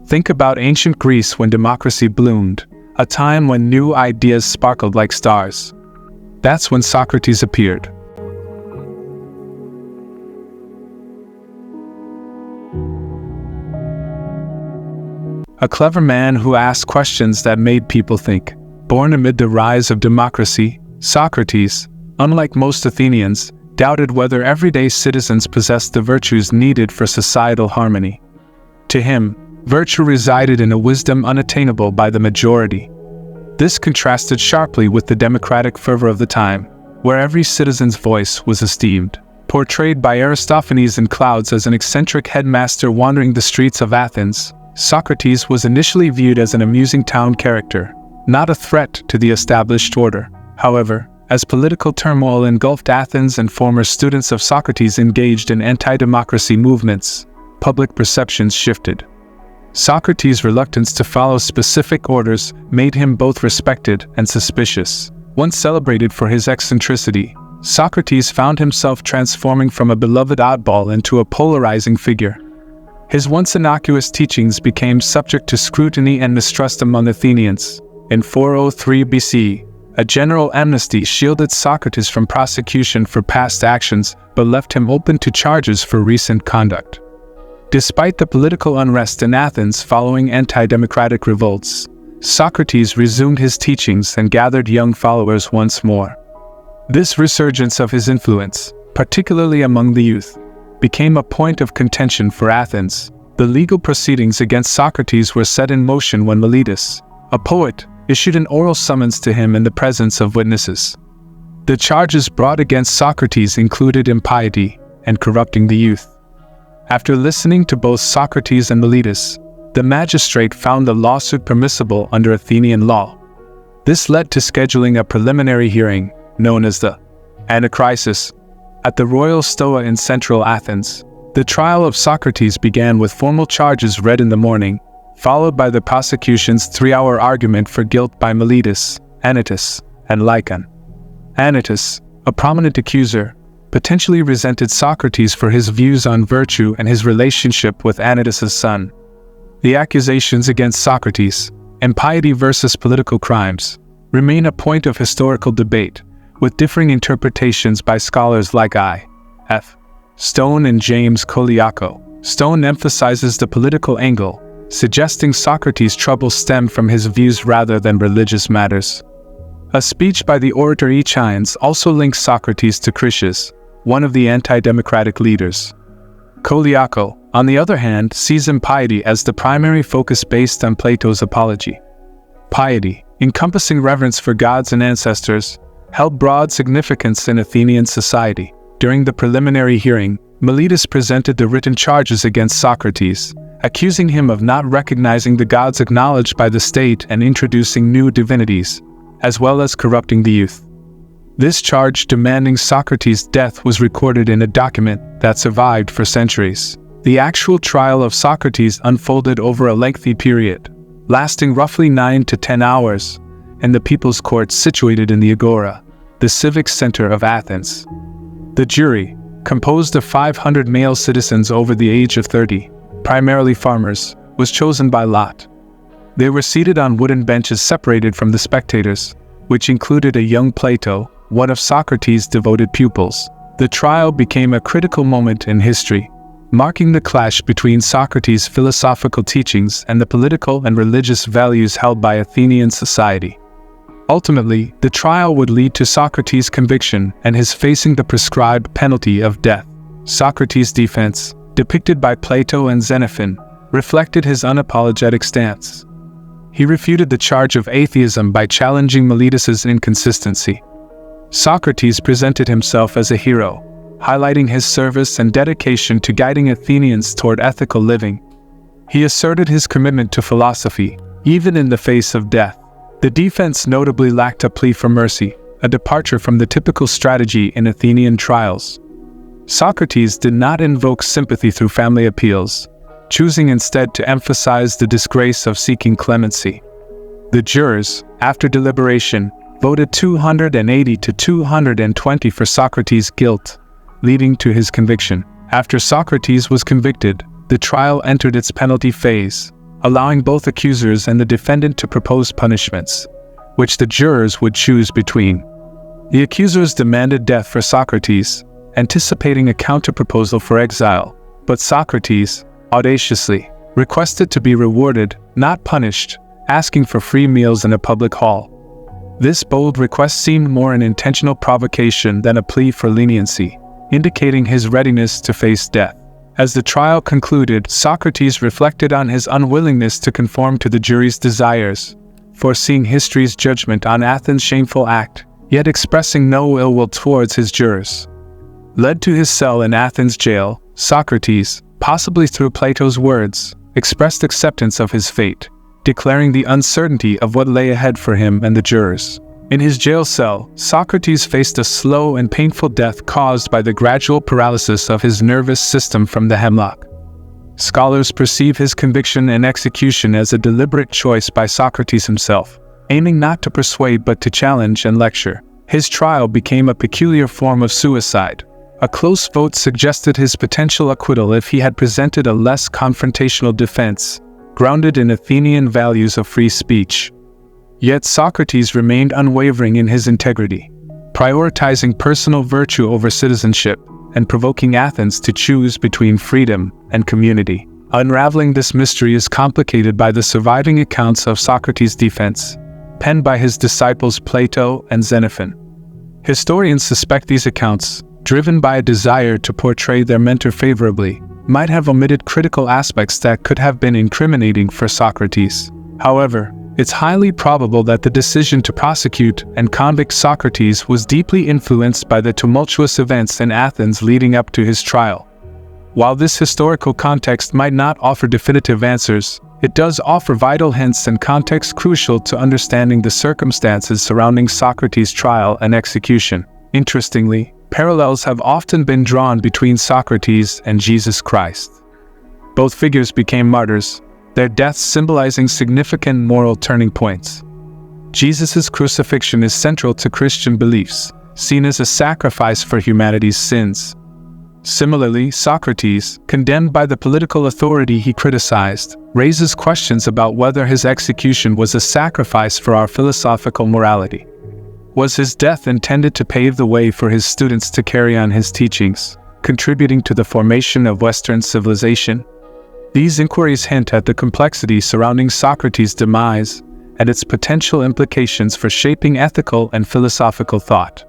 Think about ancient Greece when democracy bloomed, a time when new ideas sparkled like stars. That's when Socrates appeared. A clever man who asked questions that made people think. Born amid the rise of democracy, Socrates, unlike most Athenians, doubted whether everyday citizens possessed the virtues needed for societal harmony. To him, virtue resided in a wisdom unattainable by the majority. This contrasted sharply with the democratic fervor of the time, where every citizen's voice was esteemed. Portrayed by Aristophanes in Clouds as an eccentric headmaster wandering the streets of Athens, Socrates was initially viewed as an amusing town character, not a threat to the established order. However, as political turmoil engulfed Athens and former students of Socrates engaged in anti-democracy movements, public perceptions shifted. Socrates' reluctance to follow specific orders made him both respected and suspicious. Once celebrated for his eccentricity, Socrates found himself transforming from a beloved oddball into a polarizing figure. His once innocuous teachings became subject to scrutiny and mistrust among Athenians. In 403 BC, a general amnesty shielded Socrates from prosecution for past actions but left him open to charges for recent conduct. Despite the political unrest in Athens following anti-democratic revolts, Socrates resumed his teachings and gathered young followers once more. This resurgence of his influence, particularly among the youth, became a point of contention for Athens. The legal proceedings against Socrates were set in motion when Meletus, a poet, issued an oral summons to him in the presence of witnesses. The charges brought against Socrates included impiety and corrupting the youth. After listening to both Socrates and Meletus, the magistrate found the lawsuit permissible under Athenian law. This led to scheduling a preliminary hearing, known as the Anachrysis, at the Royal Stoa in central Athens. The trial of Socrates began with formal charges read in the morning, followed by the prosecution's 3-hour argument for guilt by Meletus, Anytus, and Lycon. Anytus, a prominent accuser, potentially resented Socrates for his views on virtue and his relationship with Anytus's son. The accusations against Socrates, impiety versus political crimes, remain a point of historical debate, with differing interpretations by scholars like I.F. Stone and James Koliako. Stone emphasizes the political angle, suggesting Socrates' troubles stem from his views rather than religious matters. A speech by the orator Aeschines also links Socrates to Critias, one of the anti-democratic leaders. Koliako, on the other hand, sees impiety as the primary focus based on Plato's Apology. Piety, encompassing reverence for gods and ancestors, held broad significance in Athenian society. During the preliminary hearing, Meletus presented the written charges against Socrates, accusing him of not recognizing the gods acknowledged by the state and introducing new divinities, as well as corrupting the youth. This charge demanding Socrates' death was recorded in a document that survived for centuries. The actual trial of Socrates unfolded over a lengthy period, lasting roughly 9 to 10 hours, in the People's Court situated in the Agora, the civic center of Athens. The jury, composed of 500 male citizens over the age of 30, primarily farmers, was chosen by lot. They were seated on wooden benches separated from the spectators, which included a young Plato, one of Socrates' devoted pupils. The trial became a critical moment in history, marking the clash between Socrates' philosophical teachings and the political and religious values held by Athenian society. Ultimately, the trial would lead to Socrates' conviction and his facing the prescribed penalty of death. Socrates' defense, depicted by Plato and Xenophon, reflected his unapologetic stance. He refuted the charge of atheism by challenging Meletus's inconsistency. Socrates presented himself as a hero, highlighting his service and dedication to guiding Athenians toward ethical living. He asserted his commitment to philosophy, even in the face of death. The defense notably lacked a plea for mercy, a departure from the typical strategy in Athenian trials. Socrates did not invoke sympathy through family appeals, choosing instead to emphasize the disgrace of seeking clemency. The jurors, after deliberation, voted 280 to 220 for Socrates' guilt, leading to his conviction. After Socrates was convicted, the trial entered its penalty phase, allowing both accusers and the defendant to propose punishments, which the jurors would choose between. The accusers demanded death for Socrates, anticipating a counter-proposal for exile, but Socrates, audaciously, requested to be rewarded, not punished, asking for free meals in a public hall. This bold request seemed more an intentional provocation than a plea for leniency, indicating his readiness to face death. As the trial concluded, Socrates reflected on his unwillingness to conform to the jury's desires, foreseeing history's judgment on Athens' shameful act, yet expressing no ill will towards his jurors. Led to his cell in Athens jail, Socrates, possibly through Plato's words, expressed acceptance of his fate, declaring the uncertainty of what lay ahead for him and the jurors. In his jail cell, Socrates faced a slow and painful death caused by the gradual paralysis of his nervous system from the hemlock. Scholars perceive his conviction and execution as a deliberate choice by Socrates himself, aiming not to persuade but to challenge and lecture. His trial became a peculiar form of suicide. A close vote suggested his potential acquittal if he had presented a less confrontational defense, grounded in Athenian values of free speech. Yet Socrates remained unwavering in his integrity, prioritizing personal virtue over citizenship, and provoking Athens to choose between freedom and community. Unraveling this mystery is complicated by the surviving accounts of Socrates' defense, penned by his disciples Plato and Xenophon. Historians suspect these accounts, driven by a desire to portray their mentor favorably, might have omitted critical aspects that could have been incriminating for Socrates. However, it's highly probable that the decision to prosecute and convict Socrates was deeply influenced by the tumultuous events in Athens leading up to his trial. While this historical context might not offer definitive answers, it does offer vital hints and context crucial to understanding the circumstances surrounding Socrates' trial and execution. Interestingly, parallels have often been drawn between Socrates and Jesus Christ. Both figures became martyrs, their deaths symbolizing significant moral turning points. Jesus' crucifixion is central to Christian beliefs, seen as a sacrifice for humanity's sins. Similarly, Socrates, condemned by the political authority he criticized, raises questions about whether his execution was a sacrifice for our philosophical morality. Was his death intended to pave the way for his students to carry on his teachings, contributing to the formation of Western civilization? These inquiries hint at the complexity surrounding Socrates' demise and its potential implications for shaping ethical and philosophical thought.